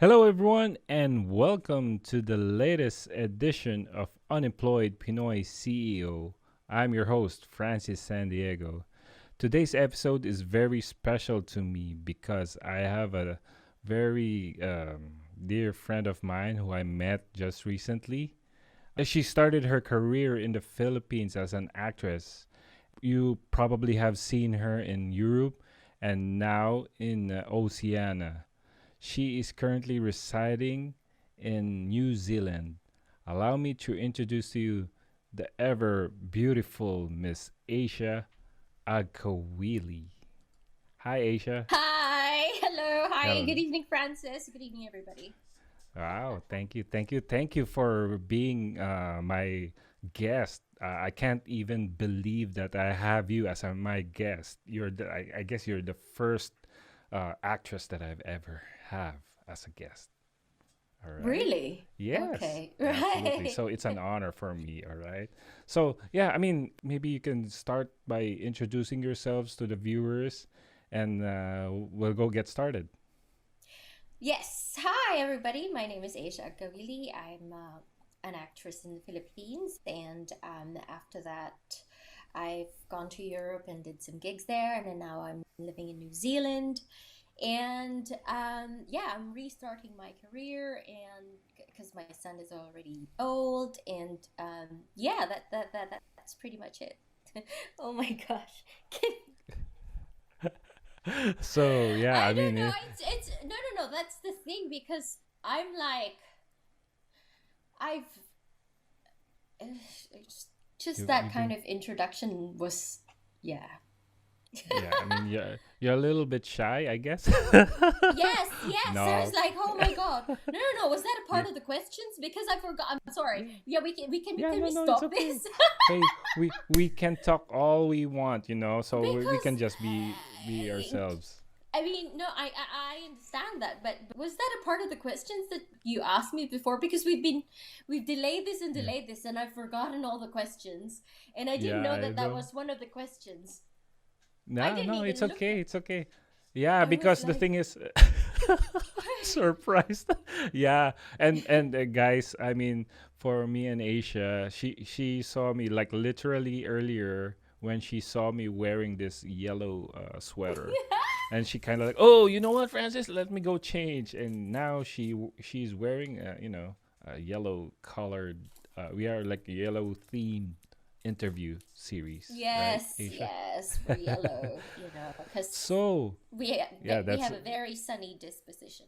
Hello, everyone, and welcome to the latest edition of Unemployed Pinoy CEO. I'm your host, Francis San Diego. Today's episode is very special to me because I have a very dear friend of mine who I met just recently. She started her career in the Philippines as an actress. You probably have seen her in Europe and now in Oceania. She is currently residing in New Zealand. Allow me to introduce to you the ever beautiful Miss Asia Agcaoili. Hi, Asia. Hi, hello, hi, Hello. good evening, Francis. Good evening, everybody. Wow, thank you for being my guest. I can't even believe that I have you as my guest. I guess you're the first actress that I've ever have as a guest. All right. Really? Yes, Okay, absolutely. right. So it's an honor for me. All right. So, yeah, I mean, maybe you can start by introducing yourselves to the viewers and we'll go get started. Yes, hi, everybody. My name is Asia Agcaoili. I'm an actress in the Philippines, and after that, I've gone to Europe and did some gigs there, and then now I'm living in New Zealand. And yeah, I'm restarting my career, and because my son is already old, and yeah, that's pretty much it. Oh my gosh. So, yeah, I I don't mean, know. It's no. That's the thing because I'm like I've it's just that you've kind been, of introduction was yeah. yeah, I mean, you're a little bit shy, I guess. Yes, yes. I was No. like, oh my god, no. Was that a Yeah. part of the questions? Because I forgot. I'm sorry. Yeah. Yeah, we can Yeah, can no, we no, it's stop okay. this? Hey, we can talk all we want, so we Because can just be ourselves. I mean, no, I understand that, but was that a part of the questions that you asked me before? Because we've delayed this and Yeah. delayed this, and I've forgotten all the questions, and I didn't Yeah, know I that that know. was one of the questions. I No, didn't no, it's even look okay. at. It's okay. Yeah, I was because the like, thing is, I'm surprised. Yeah, and guys, I mean, for me and Asia, she saw me like literally earlier when she saw me wearing this yellow sweater, and she kind of like, oh, you know what, Francis, let me go change, and now she's wearing a yellow colored. We are like a yellow themed interview series, right, yes, Asia? yes, we're yellow, because So we yeah, we that's have a very sunny disposition,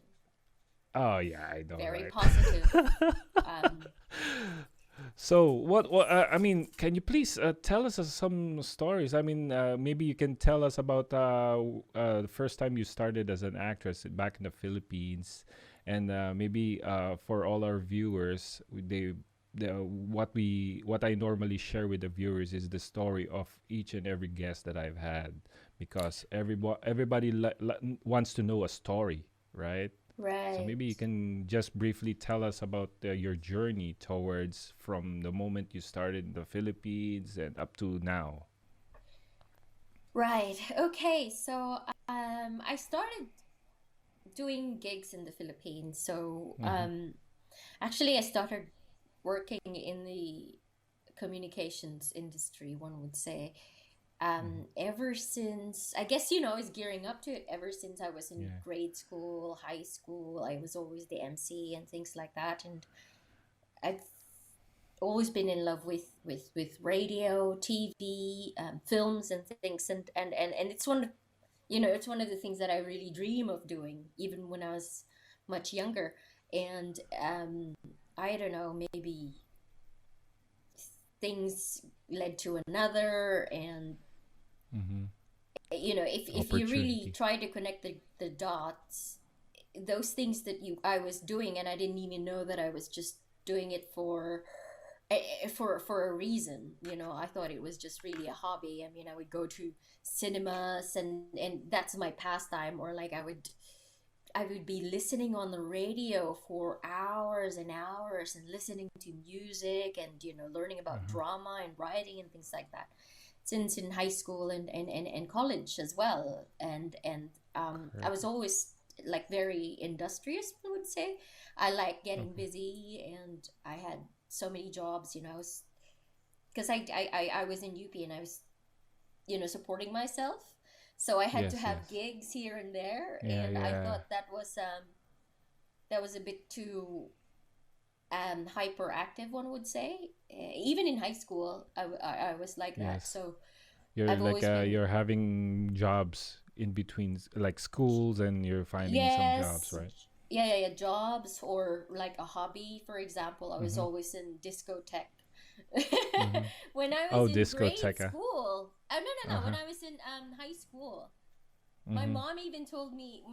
oh yeah, I know, very right? positive. Um, So what I mean, can you please tell us some stories? I mean, maybe you can tell us about the first time you started as an actress back in the Philippines, and maybe for all our viewers, what I normally share with the viewers is the story of each and every guest that I've had, because everybody wants to know a story, right? So right. maybe you can just briefly tell us about your journey towards from the moment you started in the Philippines and up to now. Right. Okay. So I started doing gigs in the Philippines. So Mm-hmm. actually, I started working in the communications industry, one would say. Mm-hmm. Ever since, I guess, is gearing up to it. Ever since I was in Yeah. grade school, high school, I was always the MC and things like that. And I've always been in love with radio, TV, films, and things. And it's it's one of the things that I really dream of doing, even when I was much younger. And I don't know, maybe things led to another, and Mm-hmm. if you really Opportunity. try to connect the dots, those things that you I was doing, and I didn't even know that I was just doing it for a reason. I thought it was just really a hobby. I mean, I would go to cinemas, and that's my pastime, or like I would be listening on the radio for hours and hours and listening to music, and learning about Uh-huh. drama and writing and things like that, since in high school and college as well. And I Correct. was always like very industrious, I would say. I like getting Okay. busy, and I had so many jobs, you know, because I was in UP and I was, you know, supporting myself. So I had to Yes, have yes. gigs here and there, Yeah, and I yeah. thought that was a bit too hyperactive, one would say. Even in high school, I was like that. Yes. So You're I've like always been, you're having jobs in between like schools and you're finding some jobs, yes, right? yeah, jobs or like a hobby. For example, I was Mhm. always in discotheque. Mhm. When I was Oh, in grade discoteca. school, oh no, when Uh-huh. I was in high school, Mhm. my mom even told me,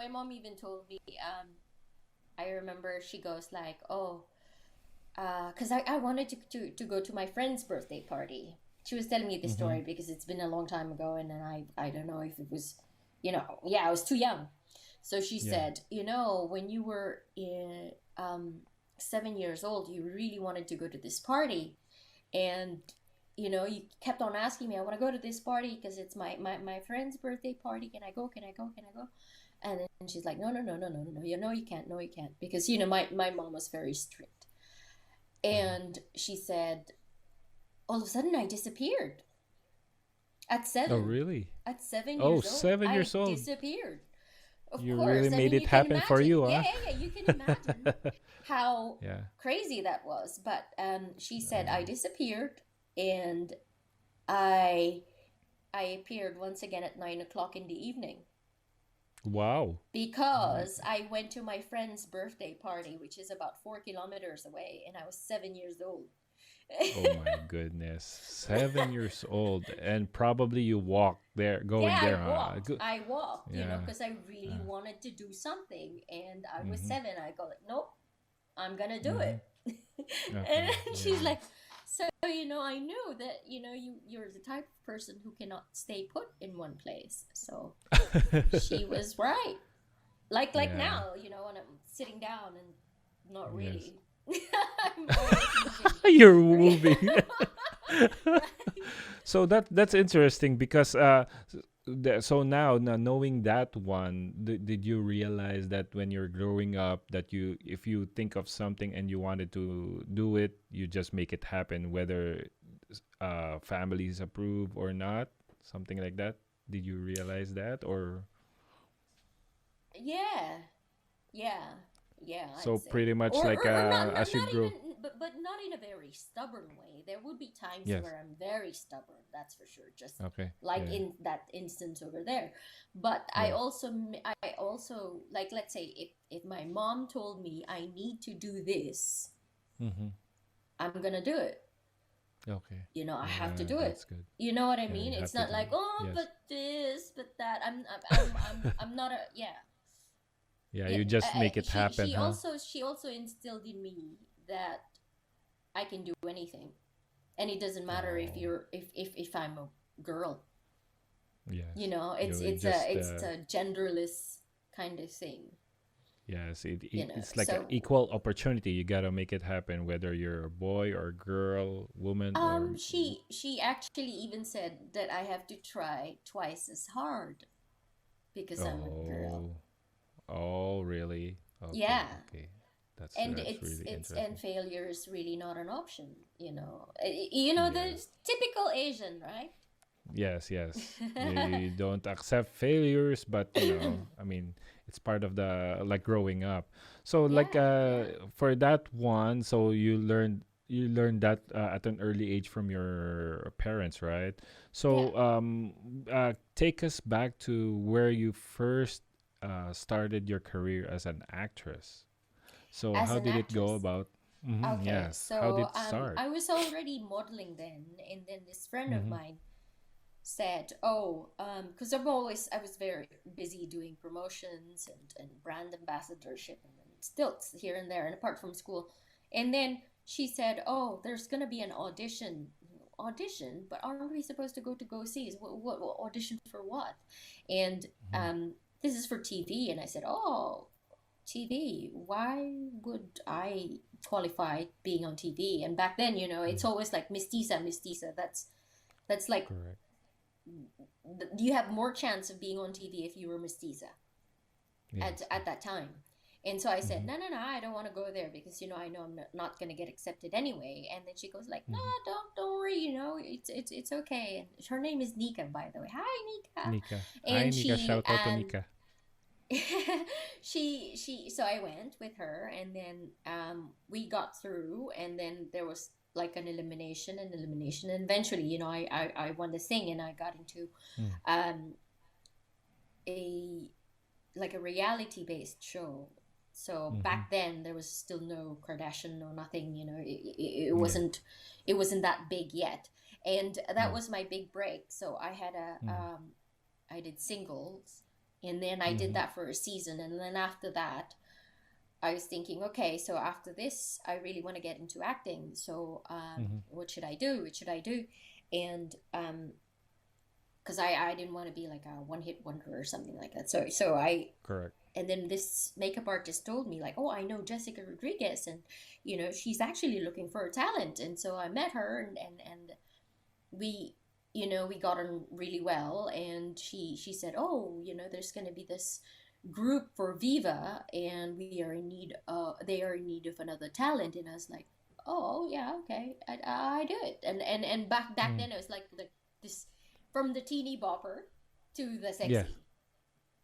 I remember she goes like, oh, because I wanted to go to my friend's birthday party. She was telling me the story Mhm. because it's been a long time ago, and then I don't know if it was, you know, yeah, I was too young. So she Yeah. said, you know, when you were 7 years old, you really wanted to go to this party, and you know, you kept on asking me, I want to go to this party because it's my friend's birthday party. Can I go? Can I go? Can I go? And then she's like, no, you know, you can't, no, you can't, because you know, my mom was very strict. Uh-huh. And she said, all of a sudden I disappeared at Oh, seven. really? At seven Oh, years old, 7 years I old. disappeared. Of You really course. I made mean, it you can happen for imagine. you, Yeah, huh? yeah, yeah. You can imagine how Yeah. crazy that was. But she said I Oh. disappeared, and I I appeared once again at 9 o'clock in the evening Wow. My because I went to my friend's birthday party, which is about 4 kilometers away, and I was 7 years old. Oh my goodness. 7 years old and probably you walked there Yeah, going there. Good. I walked, you know, Yeah. because I really Uh, wanted to do something, and I was mhm. 7. I go like, nope, I'm gonna do it. Mhm. And Okay. she's Yeah. like, so you know, I knew that, you know, you're the type of person who cannot stay put in one place. So she was right. Like Yeah. now, you know, when I'm sitting down and not Yes. really, I'm always moving. You're Right? moving. Right? So that's interesting because so now knowing that one, did you realize that when you're growing up that you if you think of something and you wanted to do it, you just make it happen whether families approve or not, something like that? Did you realize that or Yeah. Yeah, yeah, I'd so say, pretty much like or not, as you not grow? even, but not in a very stubborn way. There would be times Yes. where I'm very stubborn. That's for sure. Just Okay. like Yeah. in that instance over there. But Yeah. I also like, let's say, if my mom told me I need to do this, Mm-hmm. I'm gonna do it. Okay. You know, I have to Yeah, do it. that's good. You know what I Yeah, mean? you It's have to not do like, it. oh, Yes. but this, but that. I'm not a, yeah. Yeah, Yeah, you just make it happen, huh? she also instilled in me that I can do anything, and it doesn't matter if Oh, you're if I'm a girl. You yes. know, You just it's a genderless kind of thing. yes, You know, it's like an so equal opportunity. You gotta make it happen, whether you're a boy or girl, woman or. she actually even said that I have to try twice as hard because I'm a girl. Oh, oh, really? Okay, Yeah, okay. and That's really it's and interesting. failure is really not an option. You know, the Yes. typical Asian, right? Yes, yes. You don't accept failures, but I mean, it's part of the like growing up. So like Yeah, yeah, for that one, so you learned that at an early age from your parents, right? yeah. So take us back to where you first started your career as an actress. So As how an did it go actress. about? Okay, Yes. How did so it start? I was already modeling then, and then this friend of Mm-hmm. mine said, "Oh, because I was very busy doing promotions and brand ambassadorship and then stilts here and there, and apart from school." And then she said, "Oh, there's gonna be an audition." Audition, but aren't we supposed to go see? What audition for what? And Mm-hmm. this is for TV, and I said, "Oh, TV. Why would I qualify being on TV?" And back then, you know, it's Mm-hmm. always like mestiza, mestiza. That's like Correct. you have more chance of being on TV if you were mestiza. at Yes. at that time. And so I said, Mm-hmm. no, no, no, I don't want to go there because I know I'm not going to get accepted anyway. And then she goes like, no, Mm-hmm. don't worry, it's okay. And her name is Nika, by the way. Hi, Nika. Nika. Hi, And Nika. she Shout out to Nika. so I went with her, and then we got through, and then there was like an elimination, and eventually, I won the thing, and I got into Mm. um a like a reality based show. So Mm-hmm. back then there was still no Kardashian, no nothing, it Yeah. wasn't that big yet. And that Yeah. was my big break. So Mm. I did singles, and then I did Mm-hmm. that for a season, and then after that I was thinking, okay, so after this I really want to get into acting. So Mm-hmm. what should I do? What should I do? And because I didn't want to be like a one hit wonder or something like that. So I Correct. and then this makeup artist told me like, oh, I know Jessica Rodriguez, and she's actually looking for a talent. And so I met her, and we we got on really well. And she said, oh, there's going to be this group for Viva, and they are in need of another talent. And I was like, oh yeah, okay, I do it. And back Mm. then it was like this, from the teeny bopper to the Yes. sexy,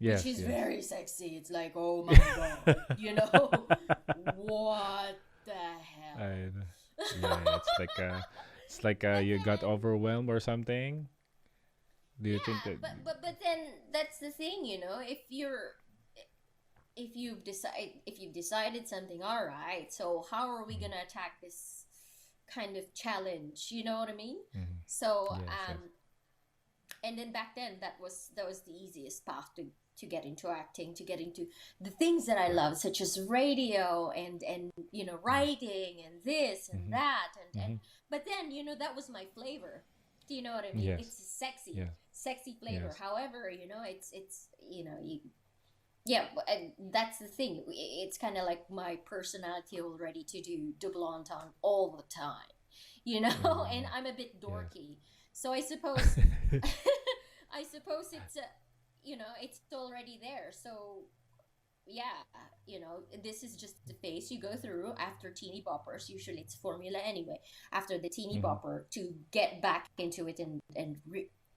which Yes. is Yes. very sexy. It's like, oh my god, what the hell? I, yeah, it's like But you got then, overwhelmed or something. Do you think yeah, that? but then that's the thing, if you've decided something, all right. So how are we Mm. gonna attack this kind of challenge? You know what I mean? Mm. So Yes. Yes. and then back then that was the easiest path to get into acting, to get into the things that I Correct. love, such as radio and Mm. writing and this and Mm-hmm. that, and Mm-hmm. but then that was my flavor. Do you know what I mean? Yes. It's a sexy, Yes. sexy flavor. Yes. However, it's yeah, and that's the thing. It's kind of like my personality already, to do double entendre all the time, and Mm. I'm a bit Yes. dorky. So I suppose I suppose it's already there. So yeah, this is just the phase you go through after teeny boppers. Usually it's formula anyway. After the teeny Mm-hmm. bopper, to get back into it and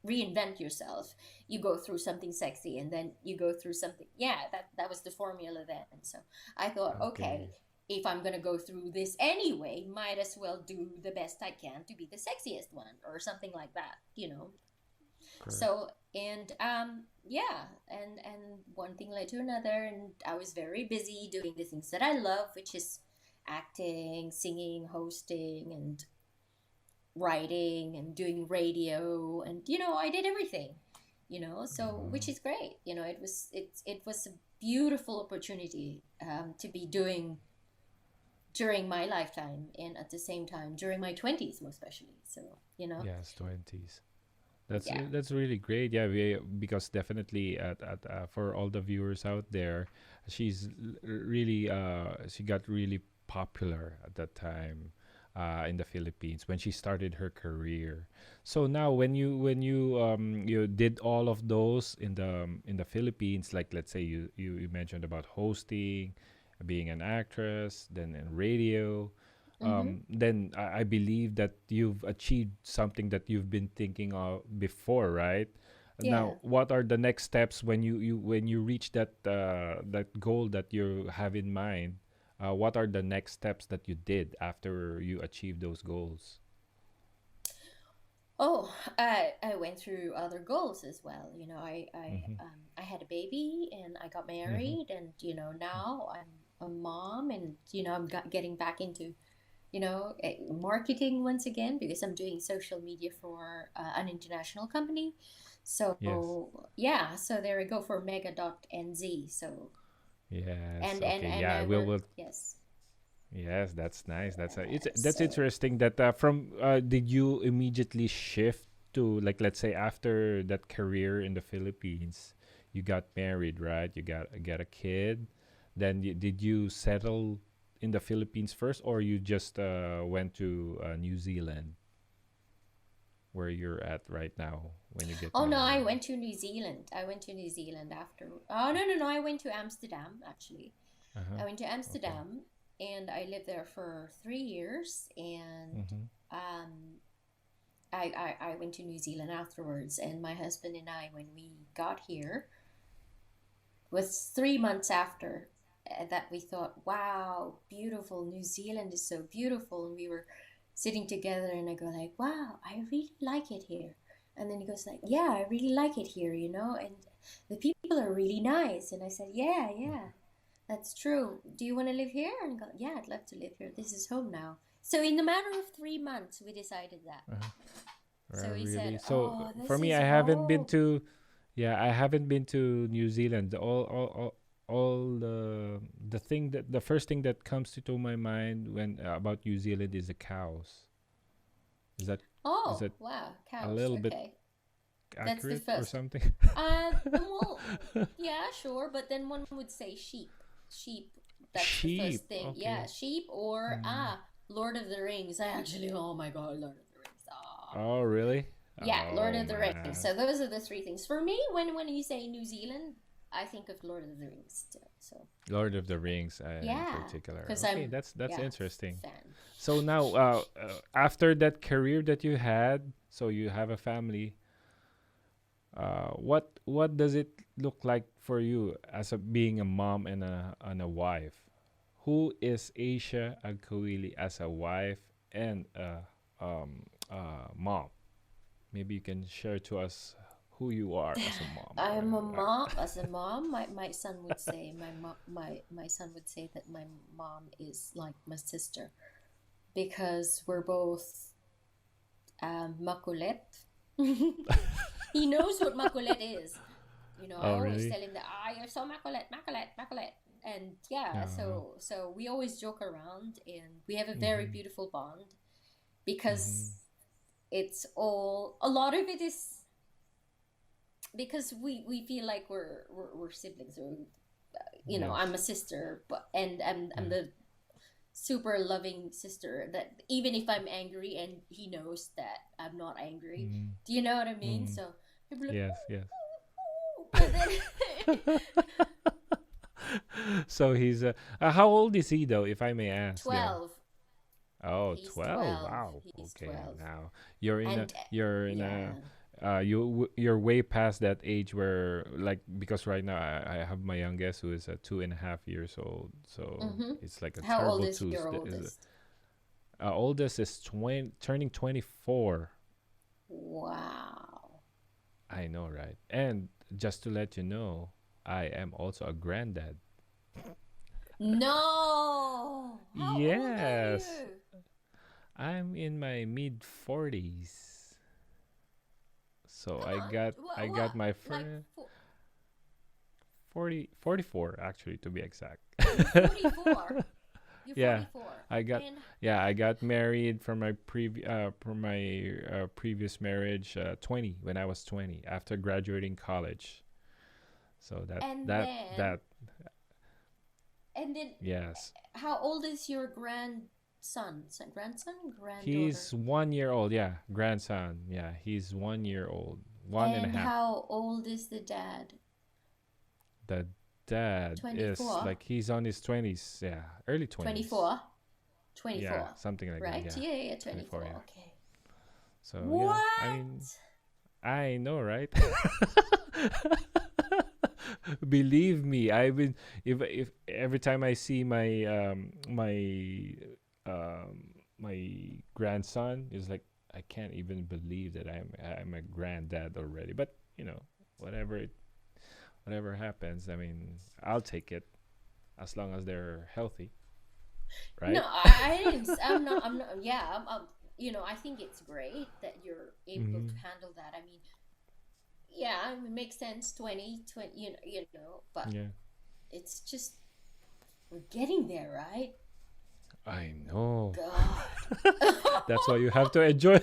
reinvent yourself, you go through something sexy, and then you go through something. Yeah, that was the formula then. And so I thought, okay, Okay. if I'm gonna go through this anyway, might as well do the best I can to be the sexiest one, or something like that. Correct. So, and yeah, and one thing led to another, and I was very busy doing the things that I love, which is acting, singing, hosting, and writing, and doing radio, and I did everything. So, which Wow. is great. It was a beautiful opportunity, to be doing during my lifetime, and at the same time during my 20s, most especially. So, Yes. 20s. yeah. That's really great. Yeah, because definitely at for all the viewers out there, really she got really popular at that time in the Philippines when she started her career. So now you did all of those in the Philippines, like let's say you mentioned about hosting, being an actress, then in radio, Mm-hmm. then I believe that you've achieved something that you've been thinking of before, right? Yeah. Now, what are the next steps when you reach that goal that you have in mind? What are the next steps that you did after you achieved those goals? Oh, I went through other goals as well. Mm-hmm. I had a baby, and I got Mm-hmm. married, and now I'm a mom, and I'm getting back into marketing once again, because I'm doing social media for an international company. Yes. So yeah, so there we go for Mega.nz. So Yes. and Okay. and Yeah. I We'll. work, Will. yes. Yes. That's nice. That's So interesting. That from did you immediately shift to, like, let's say after that career in the Philippines, you got married, right? You got a kid. Then did you settle in the Philippines first, or you just went to New Zealand? where you're at right now when you get Oh no, I married? went to New Zealand. I went to New Zealand after. Oh no, no, no! I went to Amsterdam actually. Uh-huh. I went to Okay. Amsterdam and I lived there for 3 years. And Mm-hmm. um, I went to New Zealand afterwards. And my husband and I, when we got here, was 3 months after that we thought, wow, beautiful. New Zealand is so beautiful. And we were sitting together and I go like, wow, I really like it here. And then he goes like, yeah, I really like it here, and the people are really nice. And I said, yeah, yeah, that's true. Do you want to live here? And he goes, yeah, I'd love to live here. This is home now. So in the matter of 3 months, we decided that. Uh-huh. So he Really? said, So oh, for this me, is I haven't been home. to. Yeah, I haven't been to New Zealand. All the first thing that comes to my mind when about New Zealand is the cows. Is that is Oh, that wow, a cows. little bit Okay. That's the accurate or first. something? Well, yeah, sure, but then one would say sheep. Sheep, that's the Sheep. first thing. Yeah, Okay. sheep or Mm. Lord of the Rings. I actually, oh my God, Lord of the Rings. Ah. Oh, really? Yeah, Lord Oh of the Rings. man. So those are the three things. For me, when you say New Zealand, I think of Lord of the Rings still. So, Lord of the Rings in yeah, particular. because Okay, I'm, that's yeah, interesting. fan. So now, after that career that you had, so you have a family. What does it look like for you as a being a mom and a wife? Who is Asia Agcaoili as a wife and a mom? Maybe you can share to us who you are as a mom. I'm a mom. As a mom, my son would say my son would say that my mom is like my sister because we're both makulit. He knows what makulit is. I Oh, always really? tell him that you're so makulit, makulit, makulit, and yeah, Uh, so we always joke around, and we have a very mm-hmm, beautiful bond mm-hmm, because it's all a lot of it is because we feel like we're siblings. Or, I'm a yes. sister, but and I'm Yeah. the super loving sister that even if I'm angry and he knows that I'm not angry. Mm-hmm, Do you know what I mean? mm-hmm. So he'll be like, Yes, yes. and then So how old is he though, if I may ask though? 12. Oh, He's 12. 12. Wow. He's Okay. 12. Now And you're in a yeah. you're way past that age where, like, because right now I have my youngest who is 2.5 years old, so Mm-hmm. it's like a How old terrible is twos. your oldest? Oldest is 20, turning 24. Wow. I know, right? And just to let you know, I am also a granddad. No. How old are Yes, you? I'm in my mid 40s. So Come I on. got I got What? my Like first 44 actually, to be exact. you're 44. You're Yeah, 44. I got And I got married from my previous marriage 20 when I was 20 after graduating college. So and then that and then yes. how old is your grandson? Grandson? Granddaughter? He's 1 year old, yeah, grandson. Yeah, he's 1 year old. One and a And half. how old is the dad? The dad is 24? like he's on his 20s, yeah, early 20s. 24? Yeah, 24. something like that. Right? Yeah, Yeah, yeah, 24. 24. Yeah. Okay. So yeah, I mean, What? I know, right? Believe me, I've been if every time I see my grandson is like I can't even believe that I'm a granddad already. But whatever whatever happens, I mean, I'll take it as long as they're healthy, No, right? I didn't. I'm not. Yeah, I think it's great that you're able to Mm-hmm. handle that. I mean, yeah, it makes sense. 20, 20. But Yeah, it's just we're getting there, right? I know. God. That's why you have to enjoy.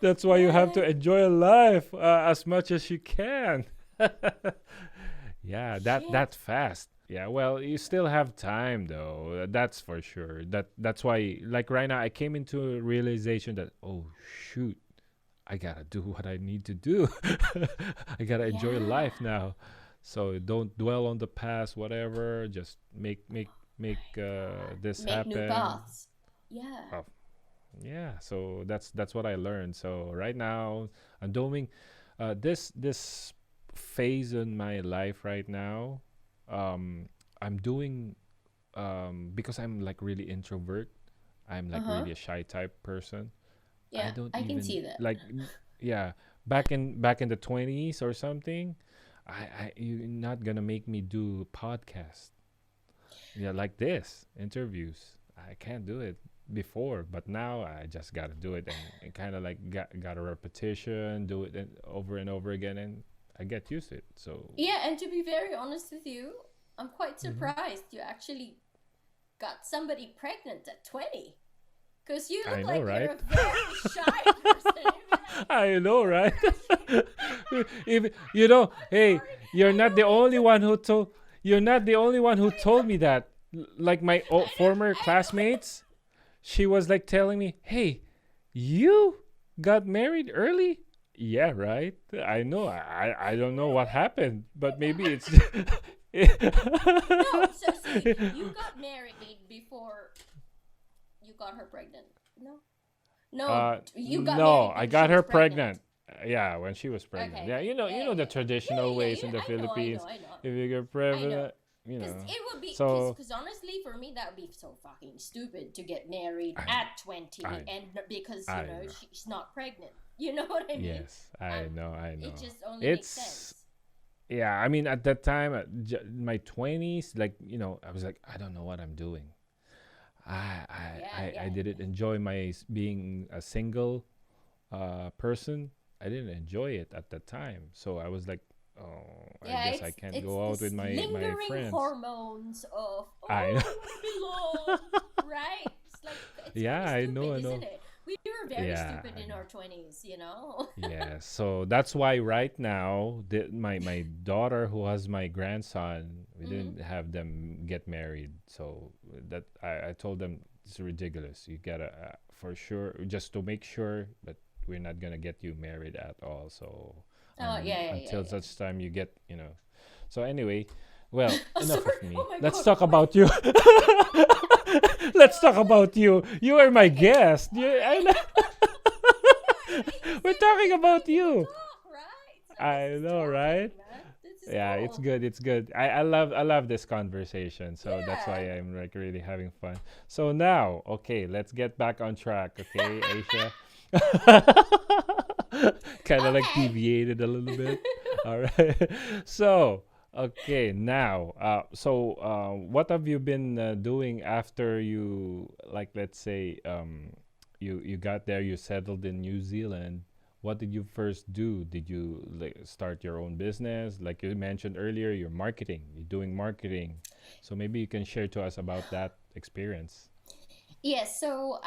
That's why you have to Right. enjoy life as much as you can. Yeah, that Shit. fast. Yeah, well, you still have time though. That's for sure. That's why, like right now, I came into a realization that, oh shoot, I gotta do what I need to do. I gotta enjoy Yeah. life now. So don't dwell on the past, whatever. Just make this Make new happen. paths. Yeah. Oh, yeah. So that's what I learned. So right now I'm doing this phase in my life right now. Um, I'm doing because I'm like really introvert. I'm Uh like huh. really a shy type person. I Yeah, don't I can even see that. like yeah, back in the 20s or something. You're not gonna make me do podcast. Yeah, like this, interviews. I can't do it before, but now I just got to do it and kind of like got a repetition, do it and over again and I get used to it. So, Yeah, and to be very honest with you, I'm quite mhm. surprised you actually got somebody pregnant at 20. Because you I look know, like right? you're a very shy person. You'd be like, I know, oh, right? actually, If you know, I'm hey, sorry. you're I not know the only it's one who told you're not the only one who I told me know, that. Like my I know, former I know. classmates, she was like telling me, "Hey, you got married early?" Yeah, right. I know. I don't know what happened, but maybe it's No, so see, you got married before you got her pregnant. No, no, you got no, married I when she got was her pregnant. pregnant. Yeah, when she was pregnant. Okay, Yeah, okay, you yeah, know yeah, the yeah, traditional yeah, yeah, ways yeah. in the I know, I know, Philippines. I know, If you get I know. pregnant, you Because know. it would be, So because honestly, for me, that would be so fucking stupid to get married I know, at 20 I know, and because, I know. she's not pregnant. You know what I mean? Yes, I Um, know, I it know. just only makes It's sense. yeah. I mean, at that time, my 20s, like I was like, I don't know what I'm doing. Yeah, I yeah, didn't enjoy being a single person. I didn't enjoy it at that time. So I was like, oh, I yeah. guess I can't It's go out with this my lingering friends. hormones of I oh, know. I want to belong, right? It's like it's Yeah, very I know, stupid, I isn't know. it? We were very Yeah, stupid I in know. our 20s, you know. Yeah, so that's why right now my daughter who has my grandson, we Hmm. didn't have them get married. So that I told them it's ridiculous. You gotta for sure just to make sure, but we're not gonna get you married at all. So Oh yeah, yeah, yeah, until yeah. such time you get So anyway, well, Oh, enough sorry. of Oh me. my Let's god. talk Wait. about you. Let's talk about you. You are my Okay. guest. Okay. Yeah, you We're said that talking we about don't need to you. talk, right? So this I is know, right? talking, man. This is Yeah, it's cool. good. It's good. I love this conversation. So that's Yeah. why I'm like really having fun. So now, okay, let's get back on track, okay, Aisha? Kind of like Okay. deviated a little bit. All right. So, okay, now, what have you been doing after you, like, let's say, you got there, you settled in New Zealand. What did you first do? Did you like start your own business? Like you mentioned earlier, you're marketing. You're doing marketing. So maybe you can share to us about that experience. Yes, so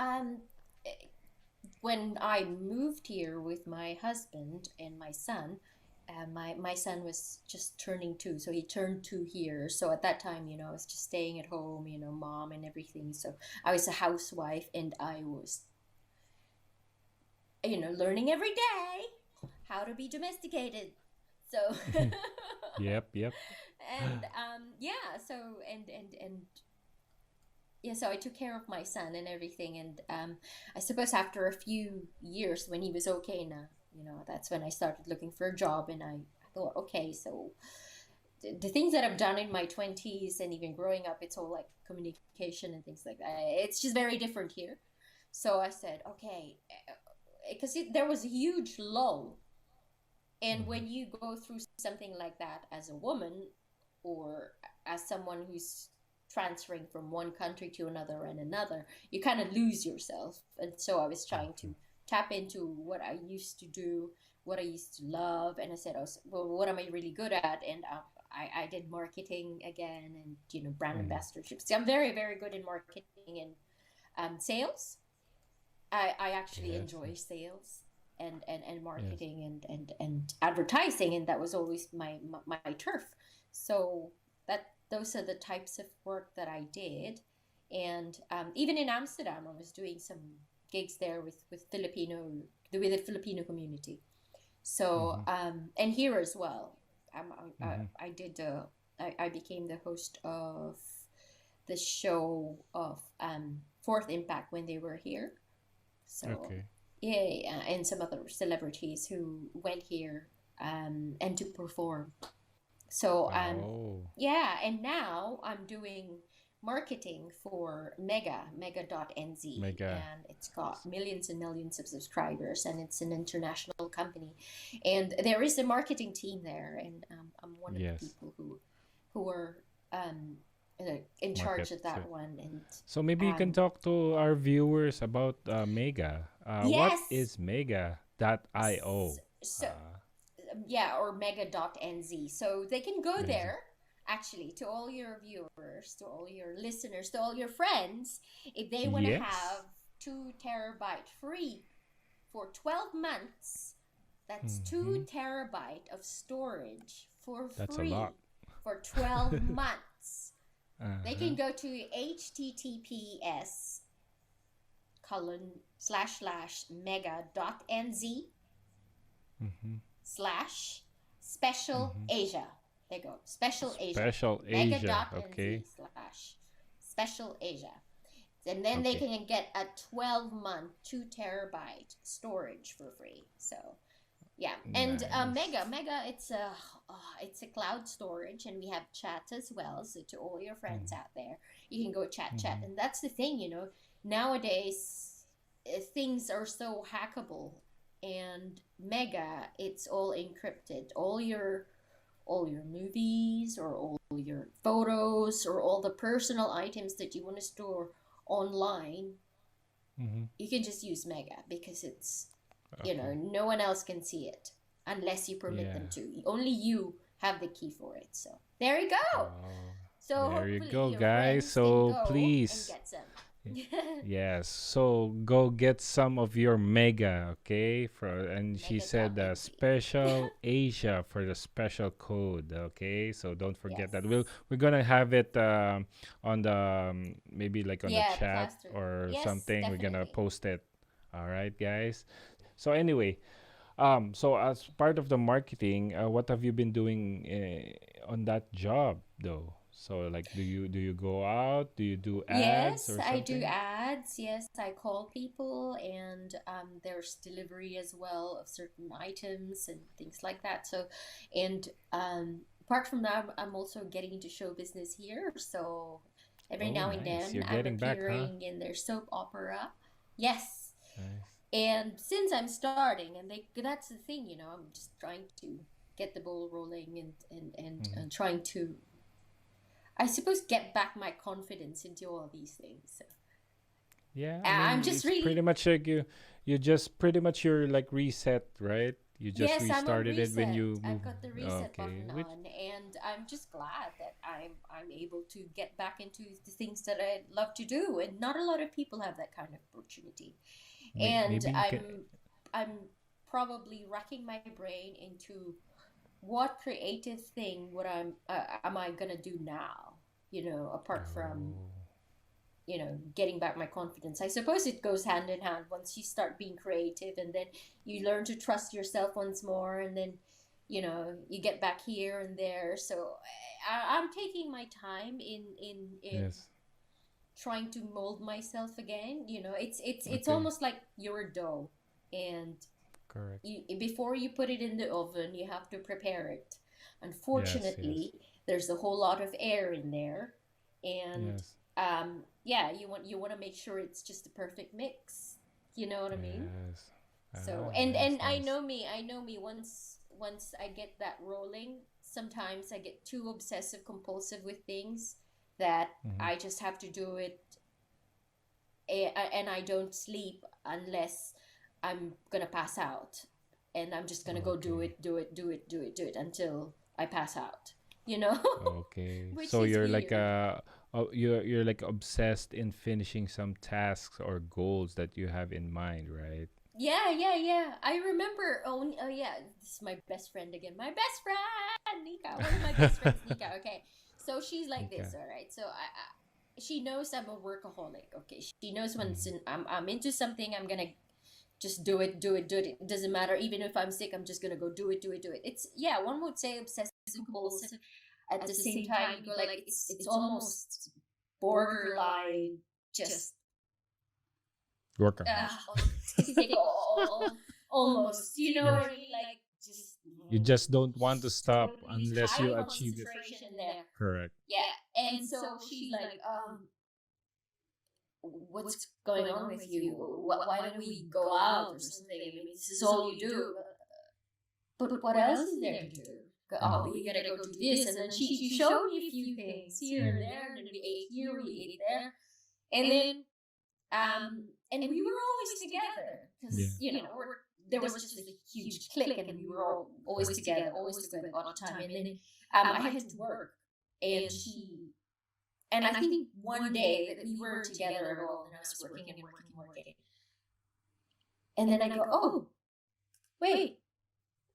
when I moved here with my husband and my son, my son was just turning 2, so he turned 2 here. So at that time, I was just staying at home, mom and everything. So I was a housewife, and I was, learning every day how to be domesticated. So Yep, yep. and yeah, so and yeah, so I took care of my son and everything, and I suppose after a few years, when he was okay now, that's when I started looking for a job, and I thought, okay, so the things that I've done in my 20s and even growing up, it's all like communication and things like that. It's just very different here. So I said, okay, because there was a huge lull. And Mhm. when you go through something like that as a woman, or as someone who's transferring from one country to another and another, you kind of lose yourself. And so I was trying to Mhm. tap into what I used to do, what I used to love. And I said, oh, well, what am I really good at? And I did marketing again, and, brand Mhm. ambassadorships. So I'm very, very good in marketing and sales. I actually Yes. enjoy sales and Yes. marketing and advertising, and that was always my turf. So those are the types of work that I did. And even in Amsterdam, I was doing some gigs there with Filipino with the Filipino community. So Mm-hmm. and here as well, Mm-hmm. I did I became the host of the show of Fourth Impact when they were here. So Okay. yeah, yeah, and some other celebrities who went here and to perform. So Oh, yeah, and now I'm doing marketing for Mega.nz, mega. and it's got millions and millions of subscribers, and it's an international company, and there is a marketing team there, and I'm one of the Yes. people who are um, in Market. charge of that one, and So maybe you can um, talk to our viewers about Mega. What yes, is Mega.io? so Uh, yeah, or mega.nz. So they can go NZ. there actually to all your viewers, to all your listeners, to all your friends. If they want to Yes. have 2 terabyte free for 12 months, that's Mm-hmm. 2 terabyte of storage for That's a lot. free for 12 months. They Uh-huh. can go to https colon slash slash mega.nz Mm-hmm. slash special Mm-hmm. Asia. There you go. Special Asia. Special Asia. Mega.nz Okay. slash special Asia. And then they Okay. can get a 12-month 2 terabyte storage for free. So yeah, and Nice. it's a cloud storage, and we have chat as well. So to all your friends Mm-hmm. out there, you can go chat, Mm-hmm. and that's the thing, nowadays things are so hackable, and Mega, it's all encrypted. All your movies or all your photos or all the personal items that you want to store online, Mm-hmm. you can just use Mega because it's Okay. no one else can see it unless you permit them Yeah. to. Only you have the key for it. So there you go. Oh, So there you hopefully go, your guys. friends can So go and please, get some. yes. So go get some of your mega, okay? And she said Mega.nz. special Asia for the special code, okay? So don't forget that. Yes. We're gonna have it on the maybe like on the Yeah, the chat cluster. or Yes, something. We're gonna definitely. post it. All right, guys. So anyway, so as part of the marketing, what have you been doing on that job though? So like, do you go out? Do you do ads Yes, or I do something? ads. Yes, I call people, and there's delivery as well of certain items and things like that. So, and apart from that, I'm also getting into show business here. So, every Oh, now and nice. then, You're I'm getting back, huh? appearing in their soap opera. Yes, Nice. and since I'm starting, and that's the thing, I'm just trying to get the ball rolling, Hmm. and trying to, I suppose, get back my confidence into all these things. So, Yeah, I I'm mean, just it's pretty really, much like you just pretty much you're like reset, right? You just yes, I'm on restarted it when reset. you move. I've got the reset Okay, button which on, and I'm just glad that I'm able to get back into the things that I love to do, and not a lot of people have that kind of opportunity. And maybe you can. I'm probably racking my brain into what creative thing would am I gonna do now? Apart from Oh, getting back my confidence. I suppose it goes hand in hand. Once you start being creative, and then you learn to trust yourself once more, and then you get back here and there. So I'm taking my time in yes, trying to mold myself again. It's okay, almost like you're a dough, and correct. before you put it in the oven, you have to prepare it. Yes, yes, Unfortunately, there's a whole lot of air in there, and yes, yeah, you want to make sure it's just the perfect mix. You know what I mean? yes. So, Ah, and nice, I nice. know me. I know me. Once I get that rolling, sometimes I get too obsessive compulsive with things that Mm-hmm. I just have to do it, and I don't sleep unless I'm gonna pass out, and I'm just gonna go do Okay, it, do it, do it, do it, do it until I pass out. You know, okay. which So is you're like weird. you're like obsessed in finishing some tasks or goals that you have in mind, right? Yeah, yeah, yeah. I remember. Oh, yeah. This is my best friend again. My best friend, Nika. One of my best friends, Nika. Okay, so she's like Okay. this. All right. So she knows I'm a workaholic. Okay, she knows Mm-hmm. I'm into something, I'm gonna just do it, do it, do it. It doesn't matter. Even if I'm sick, I'm just gonna go do it, do it, do it. It's, yeah, one would say obsessive compulsive. At the same time, you go like it's almost borderline, just Workaholic. almost. You know Yeah. what I mean? Like just You just don't want to stop totally unless high you achieve it. concentration there. Correct. Yeah, and so she's like, what's going on with you? Why don't we go out or something? I mean, this is all you do. But what else is there to do? Oh, we gotta go do this. And then she showed me a few things here and there, and then we ate here, we ate there. And then, and we were always together. Because, you know, there was just a huge clique, and we were always together all the time. And then I had to work. And I think one day that we were together at all, and I was working and working and working. And then I go, oh, wait.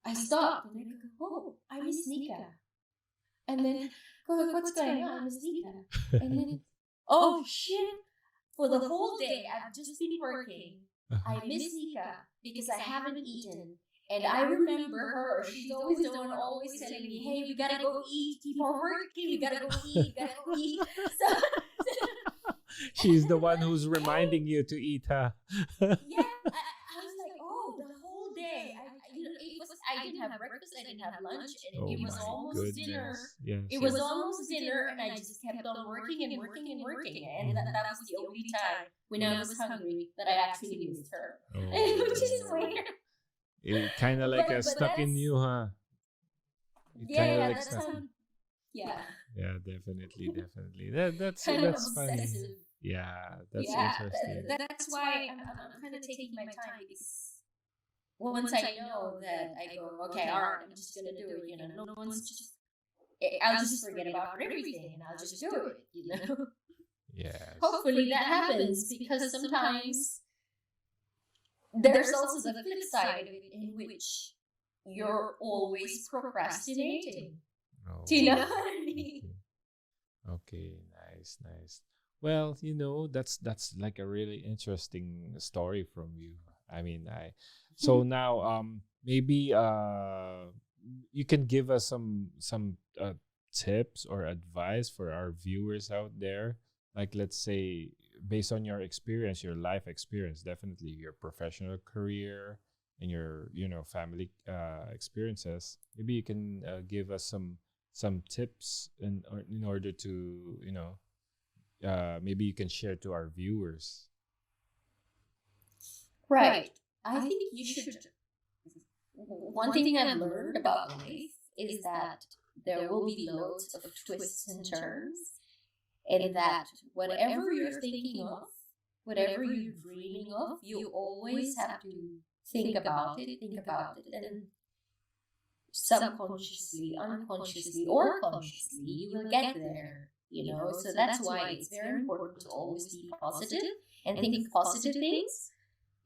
I stopped and I go, oh, I miss Nika. And then go, what's going on? I miss Nika. And then, oh shit, for the whole day I've just been working. I miss Nika because I haven't eaten. And I remember her. She's always the one always telling me, hey, we gotta go eat, keep on working, we gotta go eat, we gotta go eat. So She's the one who's reminding you to eat, huh? yeah, I was like, oh, the whole day. I didn't have breakfast, I didn't have lunch, and it was almost dinner. Yes. It was almost dinner, and I just kept on working and working and working. And that was the only time when I was hungry that I actually missed her. Oh. Which is weird. It kind of like stuck in you, huh? It kind of like that's stuck. Yeah. Yeah, definitely. That's Kind of funny. obsessive. Yeah, that's interesting. That's why I'm kind of taking my time, because once I know that, I go, okay, all right, I'm just gonna do it. You know, no one's just. I'll just forget about everything, and I'll just do it. You know. Yes. Hopefully that happens, because sometimes there's also the flip side of it, in which you're always procrastinating. Oh. Do you know what I mean? Okay, nice. Well, that's like a really interesting story from you. I mean, so now maybe you can give us some tips or advice for our viewers out there. Like, let's say, based on your experience, your life experience, definitely your professional career and your family experiences. Maybe you can give us some tips in order to maybe you can share to our viewers. Right. I think you should. One thing I've learned about life is that there will be loads of twists and turns, and that whatever you're thinking of, whatever you're dreaming of, you always have to think about it, and subconsciously, unconsciously, or consciously, you will get there. You know, so that's why it's very important to always be positive and think positive things,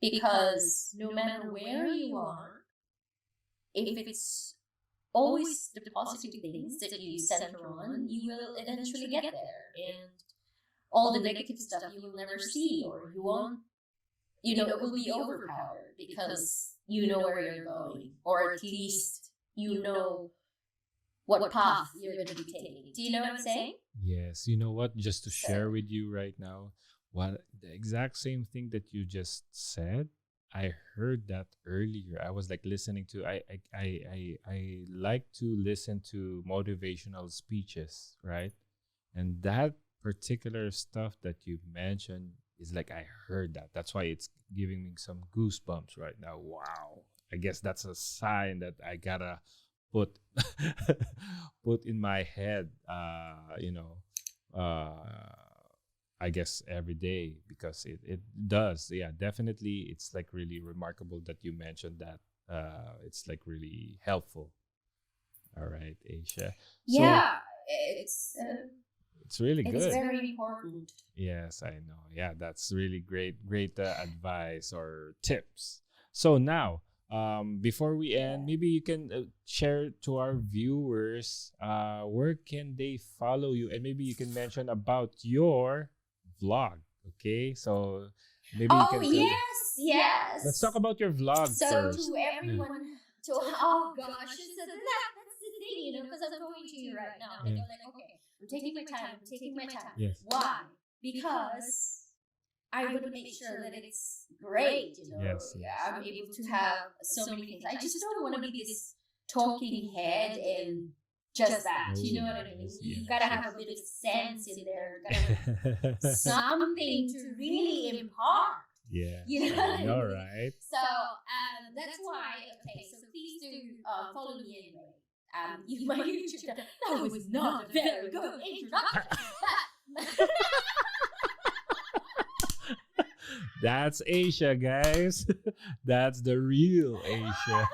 because no matter where you are, if it's always the positive things that you center on, you will eventually get there. And all the negative stuff you will never see, or you won't, it will be overpowered, because you know where you're going, or at least you know what path you're going to be taking. Do you know what I'm saying? Yes. You know what? Just to share with you right now, the exact same thing that you just said, I heard that earlier. I was like listening to. I like to listen to motivational speeches, right? And that particular stuff that you mentioned is like, I heard that. That's why it's giving me some goosebumps right now. Wow. I guess that's a sign that I gotta put put in my head. I guess every day, because it does. Yeah, definitely. It's like really remarkable that you mentioned that. It's like really helpful. All right, Asia. So Yeah, it's really it's good. very important. Yes, I know. Yeah, that's really great advice or tips. So now, before we end, maybe you can share to our viewers where can they follow you, and maybe you can mention about your vlog. Okay, so Maybe you Oh can tell. Let's talk yes. about your vlog So first. to Yeah. everyone, to oh gosh, so that's the thing, because I'm talking to you right now, and Yeah. you're like, okay, I'm taking my time. I'm taking my time. Yes. Why? Because I would make sure that it's great. Yes. Yes. I'm able to have so many things. I just don't want to be this talking head and just that. You know what I mean? Yes, You yes, gotta yes. have a bit of sense in there. Gotta have something to really impart. Yeah. You know what I All mean? right. So that's why. Okay, so please do follow me anyway. My YouTube channel. That was not a very good introduction. But That's Asia, guys. That's the real Asia.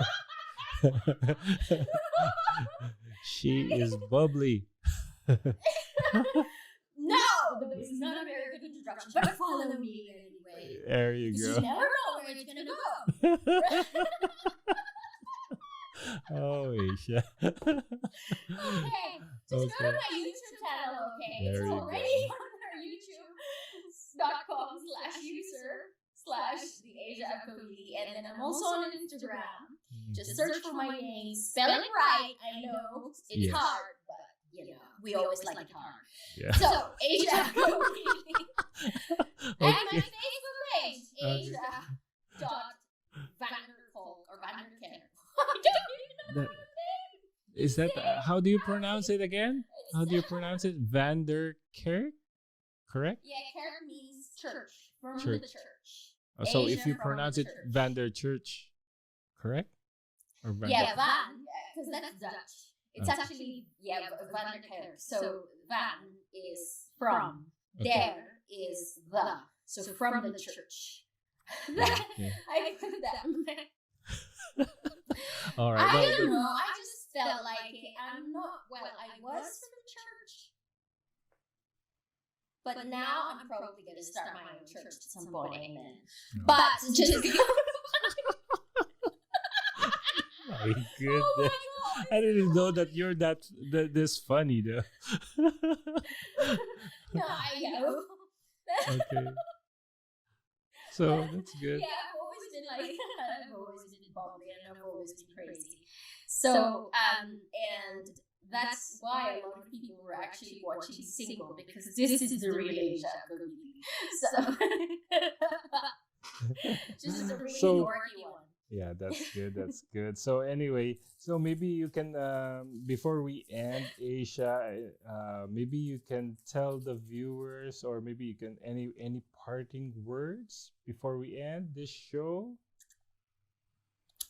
She is bubbly. no, that was not a very good introduction. But follow me anyway. There you Because you go. never know where it's gonna go. Oh, Asia. Okay, just go to my YouTube channel, okay? There It's you already on our youtube.com/user/the Asia Agcaoili, and then I'm also on Instagram. Just search for my name, spell it right. I know it's Yes. hard, but we always like it hard. Yeah. So Asia Agcaoili. And my Okay. Facebook page, Asia dot Vanderkolk or Vanderkerk. I don't even know That- her name. Is that how do you pronounce it again? How do you pronounce it? Vanderkerk? Correct? Yeah, Kerk means church. From Church. the church. So if Asia you from pronounce the it church. Vander Church, correct? Or Vander? Yeah, Van, because that's Dutch. It's Okay. actually, Vanderkerk. So Van is from. Okay. There is the. So from the church. Okay. I put that. All right. I Well, don't know. I just felt like it. I'm not. Well, I was from the church, but now I'm probably going to start my own church at some point. Amen. No. But just. My Oh goodness. my God. I didn't know that you're that this funny though. No, I know. Okay. So that's good. Yeah, I've always been like, I've always been bubbly and I've always been crazy. So, and that's why a lot of people were actually watching Single, because this is the real Asia Agcaoili. So, just a really So- dorky one. Yeah, that's good. That's good. So anyway, so maybe you can before we end Asia, maybe you can tell the viewers, or maybe you can any parting words before we end this show.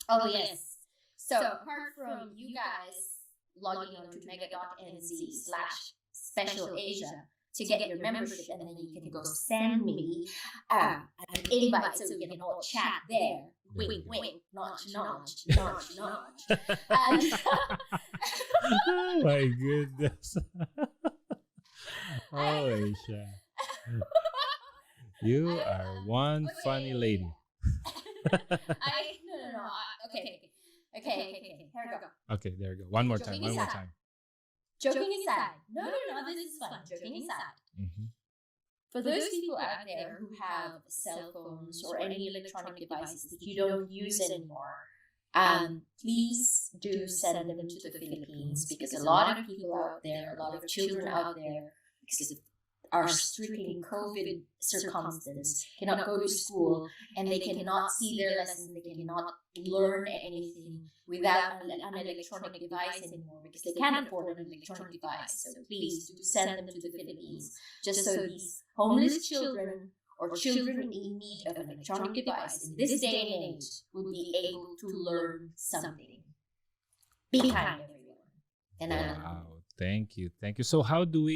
Oh, yes. So, apart from you guys logging on to mega.nz/special-Asia to get your membership, and then you can go send me an invite so we can all chat there. Wink, wink, notch, notch, notch, notch. And Oh my goodness. Oh, Aisha. You are one funny lady. no. Okay. Here we go. Okay, there you go. One more time. Joking One more aside. time. Joking aside. No, this is fun. Joking aside. Mm-hmm. For those people out there who have cell phones or any electronic devices that you don't use anymore, please do send them to the Philippines, because a lot of people out there, a lot of children out there, because of our strictly COVID circumstance, cannot go to school, and they cannot see their lessons, they cannot learn anything without an electronic device anymore, because they can't afford an electronic device. So please do send them to the Philippines, just so these homeless children or children in need of an electronic device in this day and age will be able to learn something. Be kind, everyone. And Wow, thank you. So how do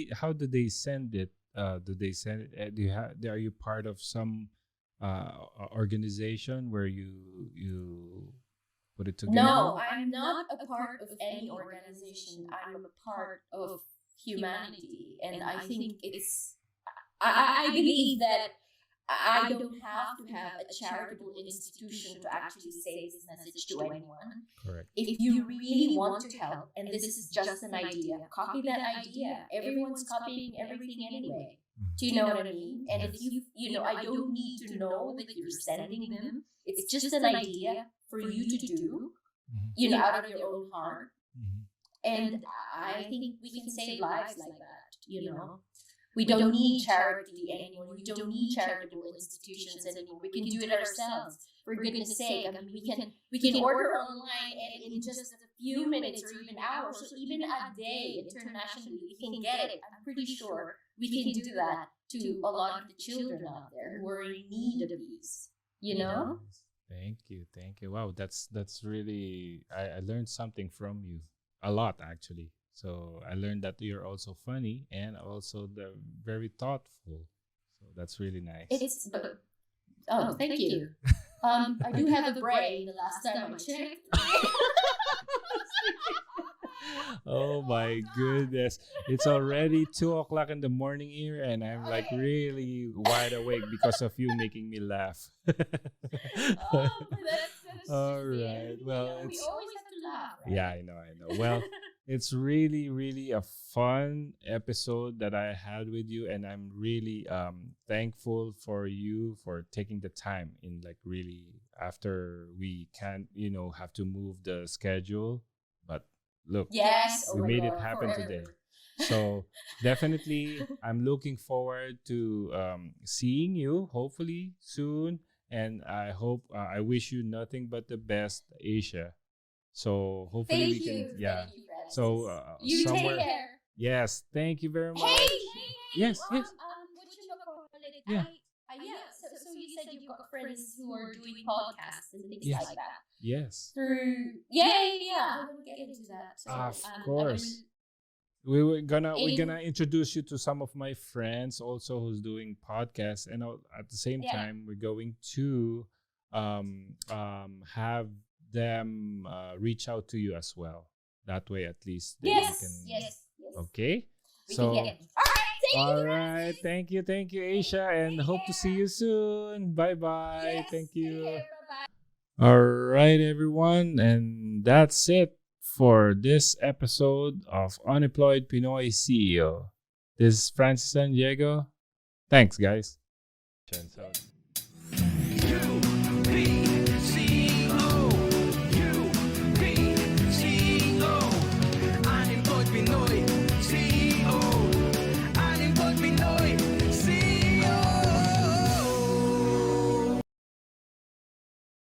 they send it? Do they send it? Are you part of some organization where you put it together? No, I'm not a part of any organization. I'm a part of humanity, and I think it's. I believe that I don't have to have a charitable institution to actually say this message to anyone. Correct. If you really want to help, and this is just an idea, copy that idea. Everyone's copying everything anyway. Do you know what I mean? And if I don't need to know that you're sending them. It's just an idea for you to do, out of your own heart. And I think we can save lives like that. We don't need charity anymore. We don't need charitable institutions anymore. We can do it ourselves. For goodness sake, we can order online, and in just a few minutes or even hours or even a day internationally, we can get it. I'm pretty sure we can do that to a lot of the children out there who are in need of these. Thank you. Wow, that's really. I learned something from you, a lot actually. So I learned that you're also funny and also very thoughtful. So that's really nice. Thank you. I do have a brain. The last time I checked. Oh my goodness. It's already 2 o'clock in the morning here, and I'm like really wide awake because of you making me laugh. That's All right. Well, we it's always have to laugh. Right? yeah, I know. Well, it's really, really a fun episode that I had with you, and I'm really thankful for you for taking the time in like really after we can't, have to move the schedule. But look, Yes. Oh we my made it God. happen Forever. today. So definitely, I'm looking forward to seeing you hopefully soon, and I wish you nothing but the best, Asia. So hopefully Thank we can, you. yeah. Thank you, Francis. So You somewhere, take care. yes. Thank you very much. Hey, Yes, yes, what you call it? yeah, So you said you've got friends who are doing podcasts and things yes, like that. yes. Through I want to get into that. So Of I course. We're gonna introduce you to some of my friends also who's doing podcasts, and at the same time we're going to have them reach out to you as well. That way, at least that you can. yes. Okay. We So. can get it. All right. Thank you. Thank you, Aisha, and hope to see you soon. Bye bye. Yes. Thank you. Take care. Bye-bye. All right, everyone, and that's it for this episode of Unemployed Pinoy CEO. This is Francis San Diego. Thanks, guys. So